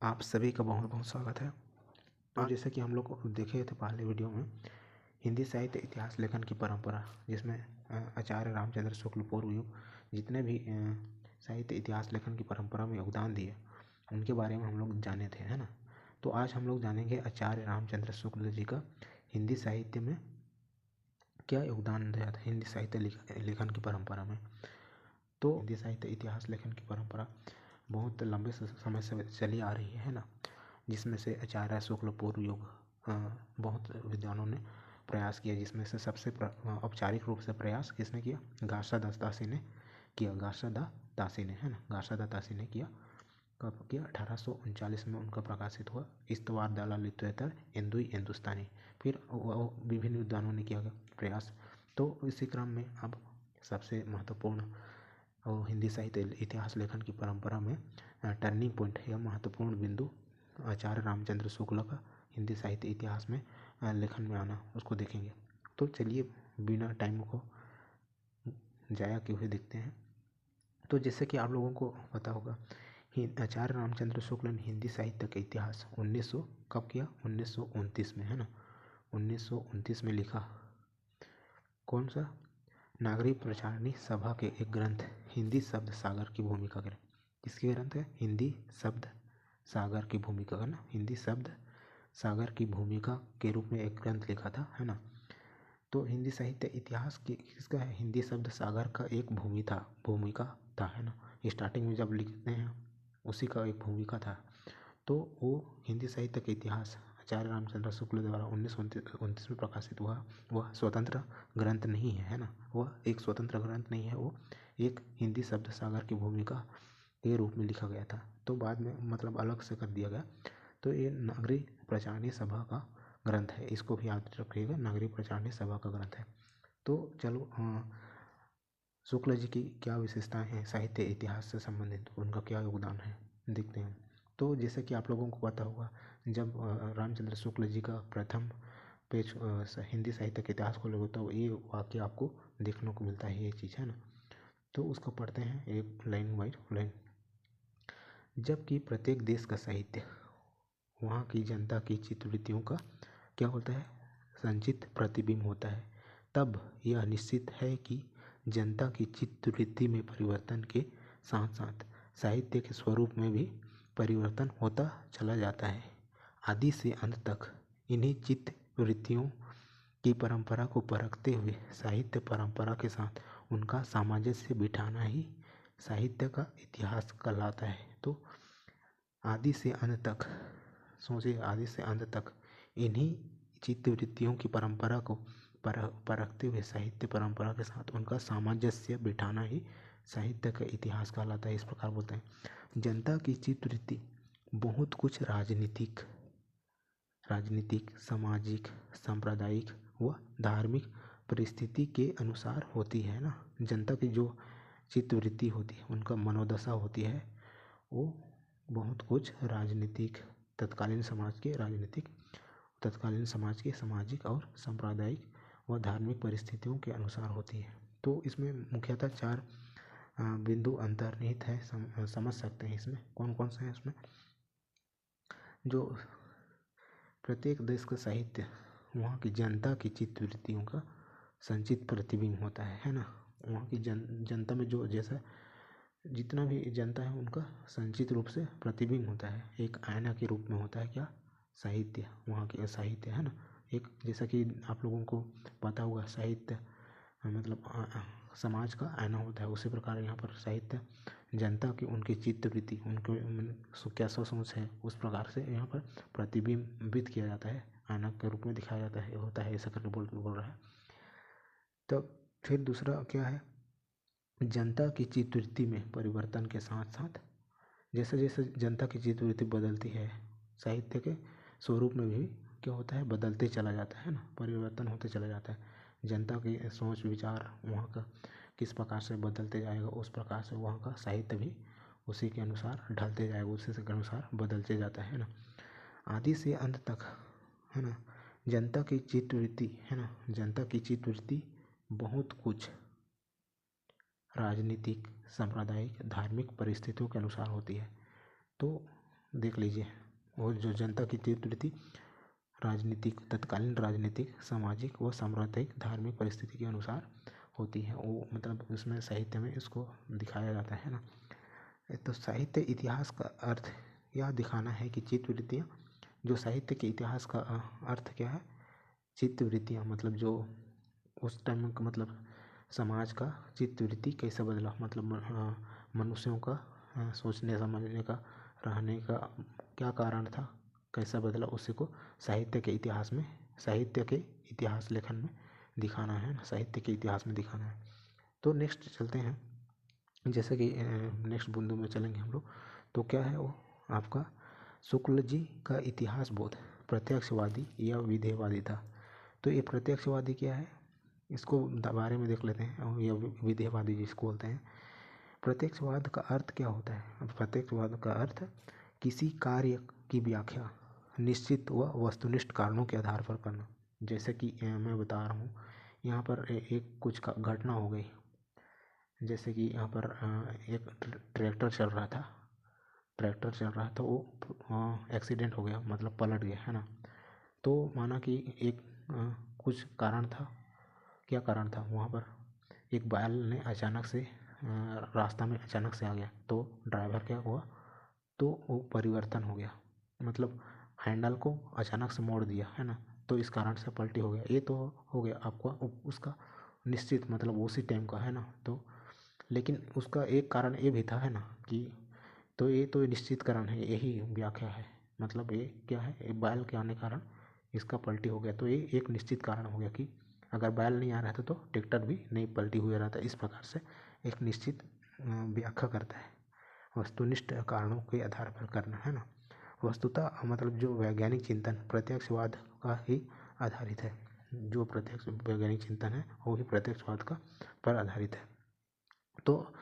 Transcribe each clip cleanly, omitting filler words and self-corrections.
आप सभी का बहुत बहुत स्वागत है। तो जैसे कि हम लोग देखे थे पहले वीडियो में हिंदी साहित्य इतिहास लेखन की परंपरा, जिसमें आचार्य रामचंद्र शुक्ल पूर्व युग जितने भी साहित्य इतिहास लेखन की परंपरा में योगदान दिए उनके बारे में हम लोग जाने थे, है ना। तो आज हम लोग जानेंगे आचार्य रामचंद्र शुक्ल जी का हिंदी साहित्य में क्या योगदान दिया था हिंदी साहित्य लेखन की परंपरा में। तो हिंदी साहित्य इतिहास लेखन की परंपरा बहुत लंबे समय से चली आ रही है ना, जिसमें से आचार्य शुक्ल पूर्व युग बहुत विद्वानों ने प्रयास किया, जिसमें से सबसे औपचारिक रूप से प्रयास किसने किया? गार्षादास दासी ने किया। गार्षादास दासी ने, है ना, गार्षादास दासी ने किया। कब किया? 1839 में उनका प्रकाशित हुआ इस्तवार दलाल लिटरेचर हिंदुई हिंदुस्तानी। फिर विभिन्न विद्वानों ने किया प्रयास। तो इसी क्रम में अब सबसे महत्वपूर्ण और हिंदी साहित्य इतिहास लेखन की परंपरा में टर्निंग पॉइंट या महत्वपूर्ण बिंदु आचार्य रामचंद्र शुक्ल का हिंदी साहित्य इतिहास में लेखन में आना, उसको देखेंगे। तो चलिए बिना टाइम को जाया किए हुए देखते हैं। तो जैसे कि आप लोगों को पता होगा आचार्य रामचंद्र शुक्ल ने हिंदी साहित्य का इतिहास 1900 कब किया? 1929 में, है ना। 1929 में लिखा। कौन सा? नागरिक प्रचारणी सभा के एक ग्रंथ हिंदी शब्द सागर की भूमिका ग्रंथ। किसकी ग्रंथ है? हिंदी शब्द सागर की भूमिका, है ना। हिंदी शब्द सागर की भूमिका के रूप में एक ग्रंथ लिखा था, है ना। तो हिंदी साहित्य इतिहास की किसका है? हिंदी शब्द सागर का एक भूमिका था, है ना। स्टार्टिंग में जब लिखते हैं उसी का एक भूमिका था। तो वो हिंदी साहित्य का इतिहास आचार्य रामचंद्र शुक्ल द्वारा 1929 में प्रकाशित हुआ। वह स्वतंत्र ग्रंथ नहीं है ना। वह एक स्वतंत्र ग्रंथ नहीं है, वो एक हिंदी शब्द सागर की भूमिका के रूप में लिखा गया था। तो बाद में मतलब अलग से कर दिया गया। तो ये नागरिक प्रचारणी सभा का ग्रंथ है, इसको भी याद रखिएगा, नागरिक प्रचारणी सभा का ग्रंथ है। तो चलो शुक्ल जी की क्या विशेषताएं हैं साहित्य इतिहास से संबंधित, उनका क्या योगदान है, देखते हैं। तो जैसे कि आप लोगों को पता होगा, जब रामचंद्र शुक्ल जी का प्रथम पेज हिंदी साहित्य के इतिहास को लोगे तो ये वाक्य आपको देखने को मिलता है, ये चीज़, है ना। तो उसको पढ़ते हैं एक लाइन बाय लाइन। जबकि प्रत्येक देश का साहित्य वहाँ की जनता की चित्तवृत्तियों का क्या होता है? संचित प्रतिबिंब होता है। तब यह निश्चित है कि जनता की चित्तवृत्ति में परिवर्तन के साथ साथ साहित्य के स्वरूप में भी परिवर्तन होता चला जाता है। आदि से अंत तक इन्हीं चित्तवृत्तियों की परंपरा को परखते हुए साहित्य परंपरा के साथ उनका सामंजस्य बिठाना ही साहित्य का इतिहास कहलाता है। तो आदि से अंत तक सोचिए, आदि से अंत तक इन्हीं चित्तवृत्तियों की परंपरा को परखते हुए साहित्य परंपरा के साथ उनका सामंजस्य बिठाना ही साहित्य का इतिहास कहलाता है। इस प्रकार बोलते हैं। जनता की चित्तवृत्ति बहुत कुछ राजनीतिक, सामाजिक, सांप्रदायिक व धार्मिक परिस्थिति के अनुसार होती है ना। जनता की जो चित्तवृत्ति होती है, उनका मनोदशा होती है, वो बहुत कुछ राजनीतिक, तत्कालीन समाज के सामाजिक और सांप्रदायिक व धार्मिक परिस्थितियों के अनुसार होती है। तो इसमें मुख्यतः 4 बिंदु अंतर्निहित है, समझ सकते हैं। इसमें कौन कौन से हैं? इसमें जो प्रत्येक देश का साहित्य वहाँ की जनता की चित्तवृत्तियों का संचित प्रतिबिंब होता है ना। वहाँ की जनता में जो जैसा जितना भी जनता है उनका संचित रूप से प्रतिबिंब होता है, एक आईना के रूप में होता है क्या? साहित्य, वहाँ के साहित्य, है ना। एक जैसा कि आप लोगों को पता होगा साहित्य मतलब समाज का आईना होता है, उसी प्रकार यहाँ पर साहित्य जनता की उनकी चित्तवृत्ति, उनके क्या सोच है, उस प्रकार से यहाँ पर प्रतिबिंबित किया जाता है, आईना के रूप में दिखाया जाता है, होता है, ऐसा करके बोल रहा है। तो फिर दूसरा क्या है? जनता की चित्तवृत्ति में परिवर्तन के साथ साथ जैसे जैसे जनता की चित्तवृत्ति बदलती है, साहित्य के स्वरूप में भी क्या होता है? बदलते चला जाता है ना, परिवर्तन होते चला जाता है। जनता की सोच विचार वहाँ का किस प्रकार से बदलते जाएगा, उस प्रकार से वहाँ का साहित्य भी उसी के अनुसार ढलते जाएगा, उसी के अनुसार बदलते जाता है ना। आदि से अंत तक, है ना, जनता की चित्तवृत्ति, है ना, जनता की चित्तवृत्ति बहुत कुछ राजनीतिक, सांप्रदायिक, धार्मिक परिस्थितियों के अनुसार होती है। तो देख लीजिए, वो जो जनता की चित्तवृत्ति राजनीतिक, तत्कालीन राजनीतिक, सामाजिक व साम्प्रदायिक धार्मिक परिस्थिति के अनुसार होती है। वो मतलब उसमें साहित्य में इसको दिखाया जाता है ना। तो साहित्य इतिहास का अर्थ यह दिखाना है कि चित्तवृत्तियाँ, जो साहित्य के इतिहास का अर्थ क्या है, चित्तवृत्तियाँ मतलब जो उस टाइम का मतलब समाज का चित्तवृत्ति कैसे बदला, मतलब मनुष्यों का सोचने समझने का, रहने का क्या कारण था, कैसा बदला, उसी को साहित्य के इतिहास में, साहित्य के इतिहास लेखन में दिखाना है ना, साहित्य के इतिहास में दिखाना है। तो नेक्स्ट चलते हैं, जैसे कि नेक्स्ट बिंदु में चलेंगे हम लोग। तो क्या है वो आपका, शुक्ल जी का इतिहास बोध प्रत्यक्षवादी या विधेयवादी था। तो ये प्रत्यक्षवादी क्या है, इसको बारे में देख लेते हैं, या विधेयवादी जिसको बोलते हैं। प्रत्यक्षवाद का अर्थ क्या होता है? प्रत्यक्षवाद का अर्थ किसी कार्य की व्याख्या निश्चित व वस्तुनिष्ठ कारणों के आधार पर करना। जैसे कि मैं बता रहा हूँ, यहाँ पर एक कुछ का घटना हो गई, जैसे कि यहाँ पर एक ट्रैक्टर चल रहा था, वो एक्सीडेंट हो गया, मतलब पलट गया, है ना। तो माना कि एक कुछ कारण था, क्या कारण था, वहाँ पर एक बैल ने अचानक से रास्ता में अचानक से आ गया, तो ड्राइवर क्या हुआ, तो वो परिवर्तन हो गया, मतलब हैंडल को अचानक से मोड़ दिया, है ना, तो इस कारण से पलटी हो गया। ये तो हो गया आपका उसका निश्चित, मतलब उसी टाइम का, है ना। तो लेकिन उसका एक कारण ये भी था, है ना, कि तो ये तो निश्चित कारण है, यही व्याख्या है, मतलब ये क्या है, ये बैल के आने कारण इसका पलटी हो गया, तो ये एक निश्चित कारण हो गया कि अगर बैल नहीं आ रहा था तो ट्रैक्टर भी नहीं पलटी हुआ रहता। इस प्रकार से एक निश्चित व्याख्या करता है, वस्तुनिष्ठ कारणों के आधार पर करना, है ना। वस्तुतः मतलब जो वैज्ञानिक चिंतन प्रत्यक्षवाद का ही आधारित है, जो प्रत्यक्ष वैज्ञानिक चिंतन है वो ही प्रत्यक्षवाद का पर आधारित है। तो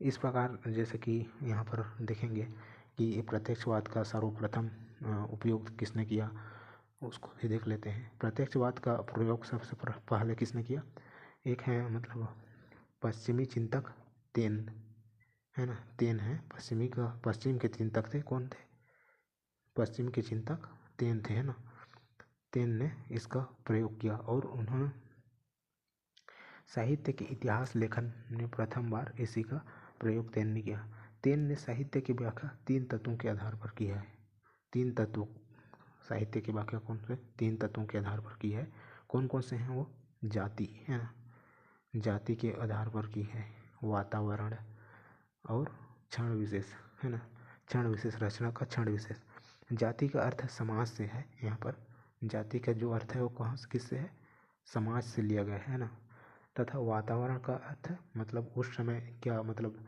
इस प्रकार जैसे कि यहाँ पर देखेंगे कि प्रत्यक्षवाद का सर्वप्रथम उपयोग किसने किया, उसको भी देख लेते हैं। प्रत्यक्षवाद का प्रयोग सबसे पहले किसने किया, एक है मतलब पश्चिमी चिंतक तेन, है ना, तेन है पश्चिम के चिंतक थे, कौन थे, पश्चिम के चिंतक तेन थे, है ना। तेन ने इसका प्रयोग किया और उन्होंने साहित्य के इतिहास लेखन में प्रथम बार इसी का प्रयोग तेन ने किया। तेन ने साहित्य की व्याख्या 3 तत्वों के आधार पर की है। 3 तत्वों, साहित्य की व्याख्या कौन से 3 तत्वों के आधार पर की है, कौन कौन से हैं वो, जाति, है ना, जाति के आधार पर की है, वातावरण और क्षण विशेष, है ना, क्षण विशेष, रचना का क्षण विशेष। जाति का अर्थ समाज से है, यहाँ पर जाति का जो अर्थ है वो कहाँ से, किससे है, समाज से लिया गया है ना। तथा वातावरण का अर्थ मतलब उस समय क्या, मतलब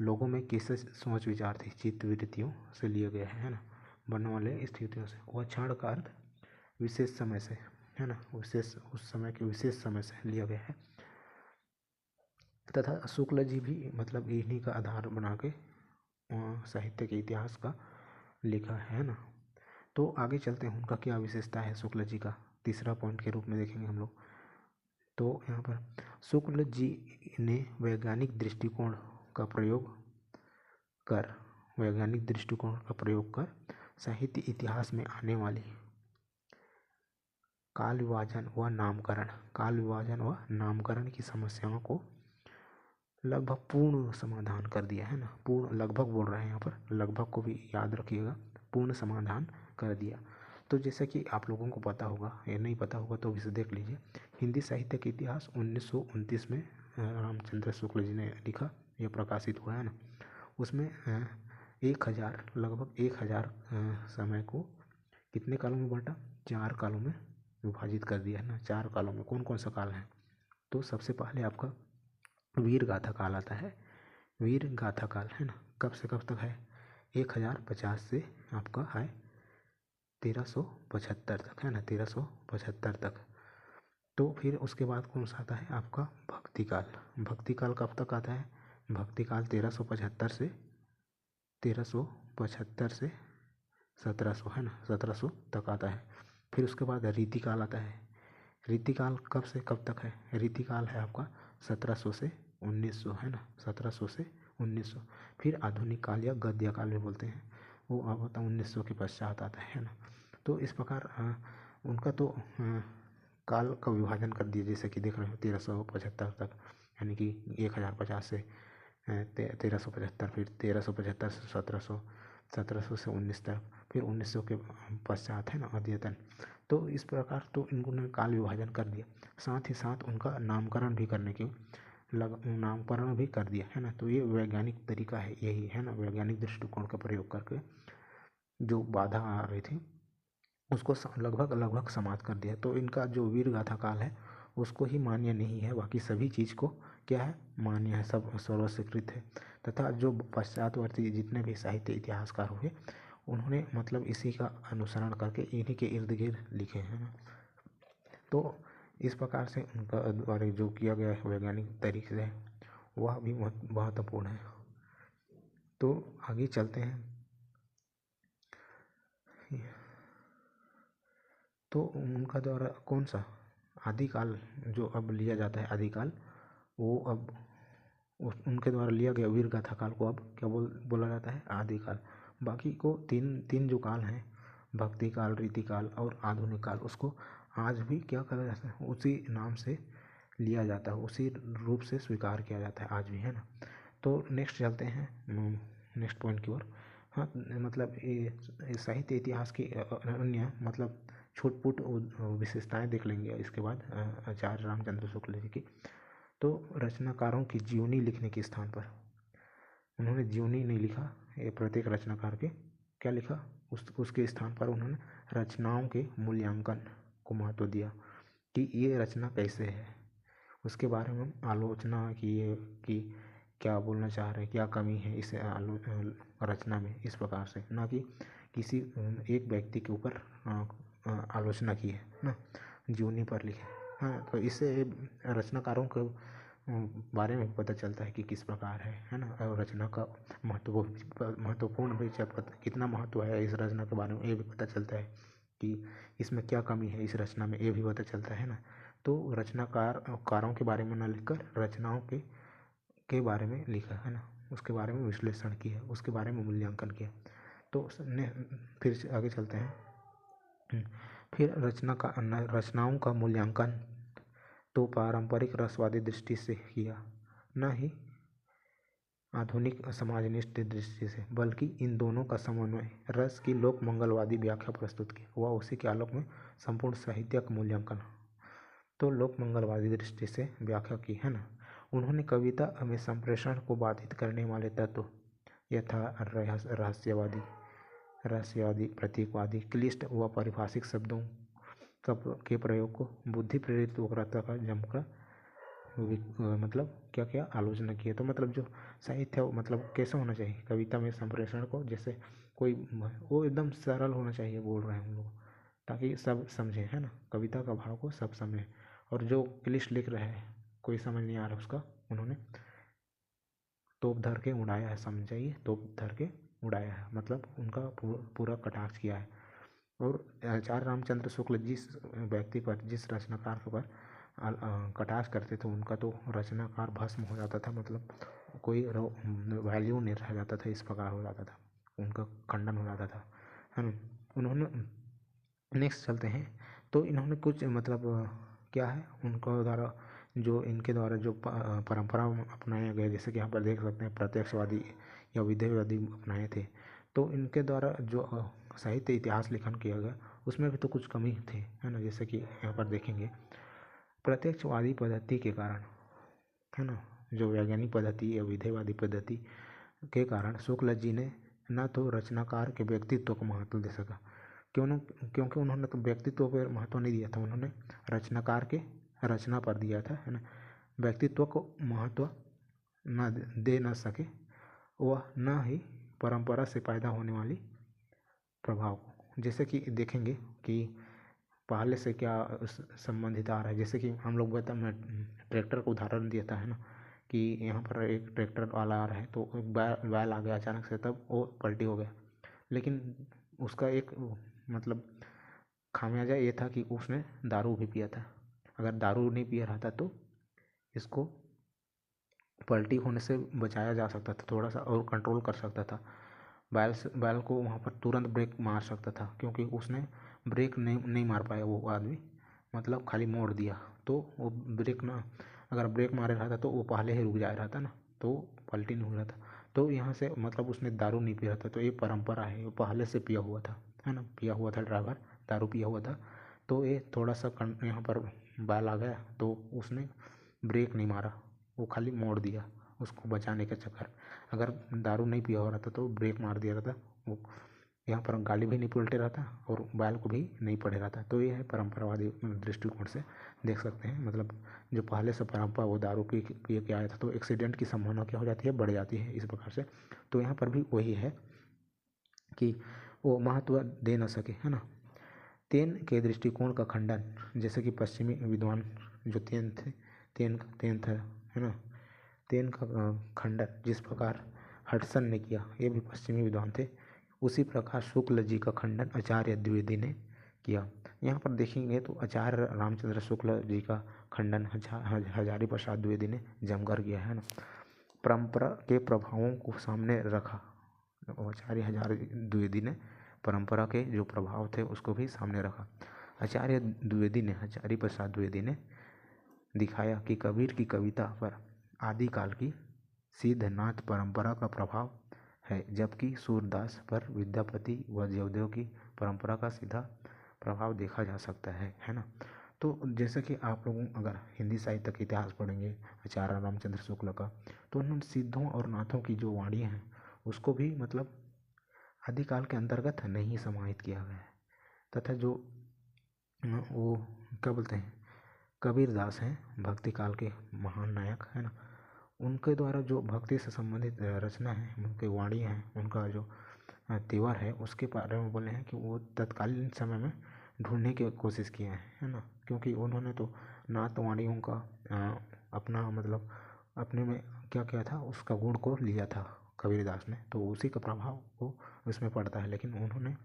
लोगों में कैसे सोच विचार थी, चित्तवृत्तियों से लिया गया है ना, बनने वाले स्थितियों से। वह क्षण का अर्थ विशेष समय से, है ना, विशेष उस समय के विशेष समय से लिया गया है। तथा शुक्ल जी भी मतलब इन्हीं का आधार बना के साहित्य के इतिहास का लिखा है ना। तो आगे चलते हैं, उनका क्या विशेषता है शुक्ल जी का, तीसरा पॉइंट के रूप में देखेंगे हम लोग। तो यहाँ पर शुक्ल जी ने वैज्ञानिक दृष्टिकोण का प्रयोग कर साहित्य इतिहास में आने वाली काल विभाजन व नामकरण की समस्याओं को लगभग पूर्ण समाधान कर दिया, है ना। पूर्ण लगभग बोल रहे हैं यहाँ पर, लगभग को भी याद रखिएगा, पूर्ण समाधान कर दिया। तो जैसा कि आप लोगों को पता होगा या नहीं पता होगा तो इसे देख लीजिए। हिंदी साहित्य का इतिहास 1929 में रामचंद्र शुक्ल जी ने लिखा, यह प्रकाशित हुआ, है ना। उसमें 1000 लगभग 1000 समय को कितने कालों में बांटा, 4 कालों में विभाजित कर दिया, है ना। 4 कालों में कौन कौन सा काल है, तो सबसे पहले आपका वीर गाथा काल आता है, वीर गाथा काल, है ना, कब से कब तक है, 1050 से आपका है 1375 तक, है ना, 1375 तक। तो फिर उसके बाद कौन सा आता है आपका भक्ति काल, भक्ति काल कब तक आता है, भक्ति काल 1375 से 1700, है ना, 1700 तक आता है। फिर उसके बाद रीतिकाल आता है, रीतिकाल कब से कब तक है, रीतिकाल है आपका 1700 से 1900, है ना, 1700 से 1900। फिर आधुनिक काल या गद्य काल भी बोलते हैं, वो अब 1900 के पश्चात आता है ना। तो इस प्रकार उनका तो काल का विभाजन कर दिया, जैसे कि देख रहे हो 1375 तक, यानी कि 1050 से 1375, फिर 1375 से 1700, 1700 से 19 तक, फिर 1900 के पश्चात है ना अद्यतन। तो इस प्रकार तो इन्होंने काल विभाजन कर दिया, साथ ही साथ उनका नामकरण भी करने की नामकरण भी कर दिया है ना। तो ये वैज्ञानिक तरीका है, यही है ना, वैज्ञानिक दृष्टिकोण का प्रयोग करके जो बाधा आ रही थी उसको लगभग समाप्त कर दिया। तो इनका जो वीर गाथा काल है उसको ही मान्य नहीं है, बाकी सभी चीज़ को क्या है, मान्य है, सब सर्वस्वीकृत है। तथा जो पश्चातवर्ती जितने भी साहित्य इतिहासकार हुए उन्होंने मतलब इसी का अनुसरण करके इन्हीं के इर्द गिर्द लिखे हैं ना। तो इस प्रकार से उनका द्वारा जो किया गया है वैज्ञानिक तरीके से वह भी महत्वपूर्ण है। तो आगे चलते हैं। तो उनका द्वारा कौन सा आदिकाल जो अब लिया जाता है आदिकाल, वो अब उनके द्वारा लिया गया वीर गाथा काल को अब क्या बोला जाता है, आदिकाल। बाकी को तीन जो काल हैं, भक्ति काल, रीति काल और आधुनिक काल, उसको आज भी क्या करा जाता है, उसी नाम से लिया जाता है, उसी रूप से स्वीकार किया जाता है आज भी, है ना। तो नेक्स्ट चलते हैं नेक्स्ट पॉइंट की ओर। हाँ, मतलब ये साहित्य इतिहास की अन्य मतलब छूट-फूट विशेषताएं देख लेंगे इसके बाद आचार्य रामचंद्र शुक्ल जी की। तो रचनाकारों की जीवनी लिखने के स्थान पर उन्होंने जीवनी नहीं लिखा, ये प्रत्येक रचनाकार के क्या लिखा, उसके स्थान पर उन्होंने रचनाओं के मूल्यांकन को महत्व दिया कि ये रचना कैसे है, उसके बारे में आलोचना की है कि क्या बोलना चाह रहे हैं, क्या कमी है इस रचना में, इस प्रकार से, ना कि किसी एक व्यक्ति के ऊपर आलोचना की है ना, जीवनी पर लिखे। हाँ, तो इससे रचनाकारों के बारे में पता चलता है कि किस प्रकार है ना, और रचना का महत्वपूर्ण भी कितना महत्व है इस रचना के बारे में ये भी पता चलता है कि इसमें क्या कमी है इस रचना में, ये भी पता चलता है ना। तो रचनाकारों के बारे में न लिखकर रचनाओं के बारे में लिखा है ना, उसके बारे में विश्लेषण किया, उसके बारे में मूल्यांकन किया। तो फिर आगे चलते हैं। फिर रचनाओं का मूल्यांकन तो पारंपरिक रसवादी दृष्टि से किया, न ही आधुनिक समाजनिष्ठ दृष्टि से, बल्कि इन दोनों का समन्वय रस की लोक मंगलवादी व्याख्या प्रस्तुत की, वह उसी के आलोक में संपूर्ण साहित्य का मूल्यांकन तो लोक मंगलवादी दृष्टि से व्याख्या की, है ना। उन्होंने कविता में संप्रेषण को बाधित करने वाले तत्व यथा रहस्यवादी, प्रतीकवादी, क्लिष्ट व पारिभाषिक शब्दों के प्रयोग को बुद्धि प्रेरित वक्रता का जमकर मतलब क्या क्या आलोचना की है। तो मतलब जो साहित्य मतलब कैसा होना चाहिए कविता में संप्रेषण को, जैसे कोई वो एकदम सरल होना चाहिए बोल रहे हैं हम लोग, ताकि सब समझे, है ना, कविता का भाव को सब समझे। और जो क्लिष्ट लिख रहे हैं कोई समझ नहीं आ रहा उसका, उन्होंने तोप धर के उड़ाया है, समझाइए, तोप धर के उड़ाया है, मतलब उनका पूरा कटाक्ष किया है। और आचार्य रामचंद्र शुक्ल जिस व्यक्ति पर, जिस रचनाकार पर कटाक्ष करते थे उनका तो रचनाकार भस्म हो जाता था, मतलब कोई वैल्यू नहीं रह जाता था, इस प्रकार हो जाता था, उनका खंडन हो जाता था, है ना। उन्होंने नेक्स्ट चलते हैं। तो इन्होंने कुछ मतलब क्या है उनका द्वारा जो इनके द्वारा जो परंपरा अपनाया गया, जैसे कि यहाँ पर देख सकते हैं प्रत्यक्षवादी या विधेयवादी अपनाए थे। तो इनके द्वारा जो साहित्य इतिहास लेखन किया गया उसमें भी तो कुछ कमी थी, है ना, जैसे कि यहाँ पर देखेंगे प्रत्यक्षवादी पद्धति के कारण, है ना, जो वैज्ञानिक पद्धति या विधेयवादी पद्धति के कारण शुक्ल जी ने न तो रचनाकार के व्यक्तित्व को महत्व दे सका, क्योंकि उन्होंने तो व्यक्तित्व पर महत्व नहीं दिया था, उन्होंने रचनाकार के रचना पर दिया था, है ना। व्यक्तित्व को महत्व न दे न सके वह, न ही परंपरा से पैदा होने वाली प्रभाव को, जैसे कि देखेंगे कि पहले से क्या संबंधित आ रहा है। जैसे कि हम लोग मैं ट्रैक्टर का उदाहरण दिया था, है ना, कि यहाँ पर एक ट्रैक्टर वाला आ रहा है तो बैल आ गया अचानक से, तब वो पलटी हो गया, लेकिन उसका एक मतलब खामियाजा ये था कि उसने दारू भी पिया था। अगर दारू नहीं पिया रहता तो इसको पलटी होने से बचाया जा सकता था, थोड़ा सा और कंट्रोल कर सकता था। बैल को वहाँ पर तुरंत ब्रेक मार सकता था, क्योंकि उसने ब्रेक नहीं मार पाया वो आदमी, मतलब खाली मोड़ दिया। तो वो ब्रेक ना, अगर ब्रेक मारे रहा था तो वो पहले ही रुक जा रहा था ना, तो पलटी नहीं हो रहा था। तो यहाँ से मतलब उसने दारू नहीं पिया था, तो ये परंपरा है, वो पहले से पिया हुआ था, है ना, पिया हुआ था ड्राइवर, दारू पिया हुआ था। तो ये थोड़ा सा यहाँ पर बैल आ गया तो उसने ब्रेक नहीं मारा, वो खाली मोड़ दिया उसको बचाने के चक्कर। अगर दारू नहीं पिया हो रहा था तो ब्रेक मार दिया रहता, वो यहाँ पर गाड़ी भी नहीं पलटे रहता और बैल को भी नहीं पड़े रहता। तो ये है परंपरावादी दृष्टिकोण से देख सकते हैं, मतलब जो पहले से परंपरा वो दारू पी के आया था तो एक्सीडेंट की संभावना क्या हो जाती है, बढ़ जाती है इस प्रकार से। तो यहाँ पर भी वही है कि वो महत्व दे न सके, है ना। तेन के दृष्टिकोण का खंडन, जैसे कि पश्चिमी विद्वान जो तेन था, है ना, तेन का खंडन जिस प्रकार हडसन ने किया, ये भी पश्चिमी विद्वान थे, उसी प्रकार शुक्ल जी का खंडन आचार्य द्विवेदी ने किया। यहाँ पर देखेंगे तो आचार्य रामचंद्र शुक्ल जी का खंडन हजारी प्रसाद द्विवेदी ने जमकर किया, है ना। परंपरा के प्रभावों को सामने रखा, आचार्य हजारी द्विवेदी ने परंपरा के जो प्रभाव थे उसको भी सामने रखा। आचार्य द्विवेदी ने, आचार्य प्रसाद द्विवेदी ने दिखाया कि कबीर की कविता पर आदिकाल की सिद्धनाथ परंपरा का प्रभाव है, जबकि सूरदास पर विद्यापति व जयदेव की परंपरा का सीधा प्रभाव देखा जा सकता है ना। तो जैसे कि आप लोगों अगर हिंदी साहित्य का इतिहास पढ़ेंगे आचार्य रामचंद्र शुक्ल का, तो उन्होंने सिद्धों और नाथों की जो वाणियाँ हैं उसको भी मतलब आदिकाल के अंतर्गत नहीं समाहित किया गया है। तथा जो वो क्या बोलते हैं कबीर दास हैं, भक्ति काल के महान नायक, है ना, उनके द्वारा जो भक्ति से संबंधित रचना है, उनके वाणी हैं, उनका जो तेवर है, उसके बारे में बोले हैं कि वो तत्कालीन समय में ढूंढने की कोशिश किए हैं, है ना। क्योंकि उन्होंने तो नात वाणियों का अपना मतलब अपने में क्या किया था, उसका गुण को लिया था कबीरदास ने, तो उसी का प्रभाव वो उसमें पड़ता है, लेकिन उन्होंने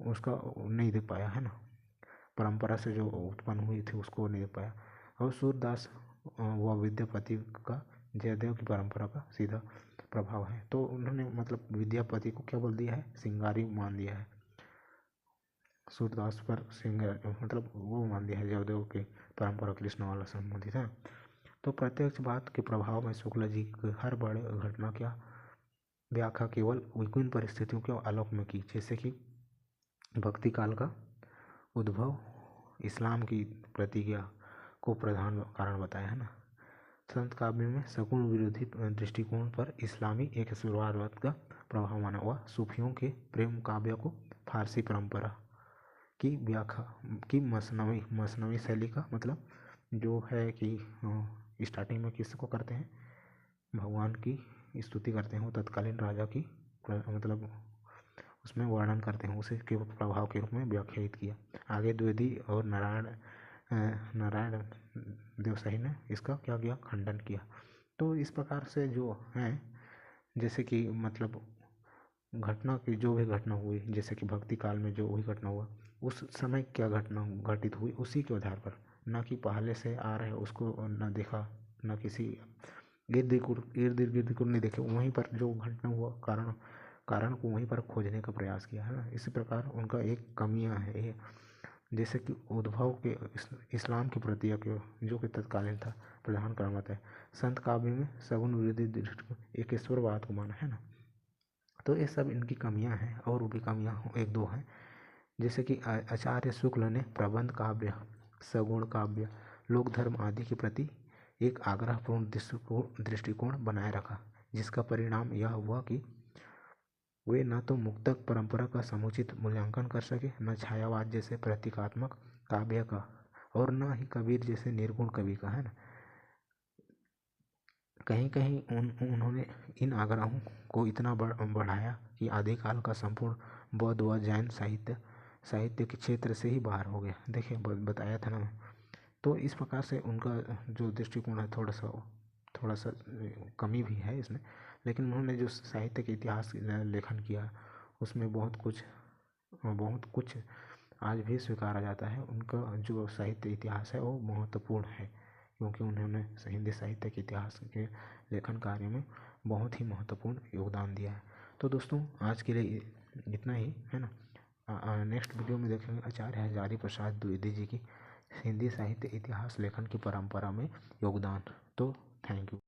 उसका नहीं दे पाया, है ना, परंपरा से जो उत्पन्न हुई थी उसको नहीं दे पाया। और सूरदास व विद्यापति का जयदेव की परंपरा का सीधा प्रभाव है। तो उन्होंने मतलब विद्यापति को क्या बोल दिया है, सिंगारी मान दिया है, सूरदास पर सिंगार मतलब वो मान दिया है, जयदेव की परंपरा कृष्ण वाला संबंधित है। तो प्रत्यक्ष बात के प्रभाव में शुक्ल जी की हर बड़े घटना क्या व्याख्या केवल विभिन्न परिस्थितियों के आलोक में की, जैसे कि भक्ति काल का उद्भव, इस्लाम की प्रतिज्ञा को प्रधान कारण बताया, है ना। संत काव्य में सगुण विरोधी दृष्टिकोण पर इस्लामी एक शुरुआत का प्रभाव माना हुआ, सूफियों के प्रेम काव्य को फारसी परंपरा की व्याख्या की मसनवी शैली का मतलब जो है कि स्टार्टिंग में किसको करते हैं, भगवान की स्तुति करते हैं, वो तत्कालीन राजा की मतलब उसमें वर्णन करते हैं, उसे के प्रभाव के रूप में व्याख्यायित किया। आगे द्विवेदी और नारायण देवसाई ने इसका क्या किया, खंडन किया। तो इस प्रकार से जो है, जैसे कि मतलब घटना की जो भी घटना हुई, जैसे कि भक्ति काल में जो भी घटना हुआ, उस समय क्या घटना घटित हुई उसी के आधार पर, ना कि पहले से आ रहे उसको न देखा, न किसी इर्द गिर्द को नहीं देखे, वहीं पर जो घटना हुआ कारण को वहीं पर खोजने का प्रयास किया, है ना। इसी प्रकार उनका एक कमियां है ये, जैसे कि उद्भव के इस्लाम के प्रति जो कि तत्कालीन था प्रधान कारण बताया। संत काव्य में सगुण विरोधी दृष्टि एक ईश्वरवाद को माना, है ना। तो ये सब इनकी कमियां हैं, और भी कमियां एक दो हैं, जैसे कि आचार्य शुक्ल ने प्रबंध काव्य, सगुण काव्य, लोक धर्म आदि के प्रति एक आग्रहपूर्ण दृष्टिकोण बनाए रखा, जिसका परिणाम यह हुआ कि वे न तो मुक्तक परंपरा का समुचित मूल्यांकन कर सके, न छायावाद जैसे प्रतीकात्मक काव्य का, और न ही कबीर जैसे निर्गुण कवि का, है ना। कहीं कहीं उन्होंने इन आग्रहों को इतना बढ़ाया कि आदिकाल का संपूर्ण बौद्ध व जैन साहित्य के क्षेत्र से ही बाहर हो गया। देखिए बताया था ना मैं। तो इस प्रकार से उनका जो दृष्टिकोण है थोड़ा सा कमी भी है इसमें, लेकिन उन्होंने जो साहित्य के इतिहास लेखन किया उसमें बहुत कुछ आज भी स्वीकारा जाता है। उनका जो साहित्य इतिहास है वो महत्वपूर्ण है, क्योंकि उन्होंने हिंदी साहित्य के इतिहास के लेखन कार्य में बहुत ही महत्वपूर्ण योगदान दिया है। तो दोस्तों आज के लिए इतना ही है ना। नेक्स्ट वीडियो में देखेंगे आचार्य हजारी प्रसाद द्विवेदी जी की हिंदी साहित्य इतिहास लेखन की परंपरा में योगदान। तो थैंक यू।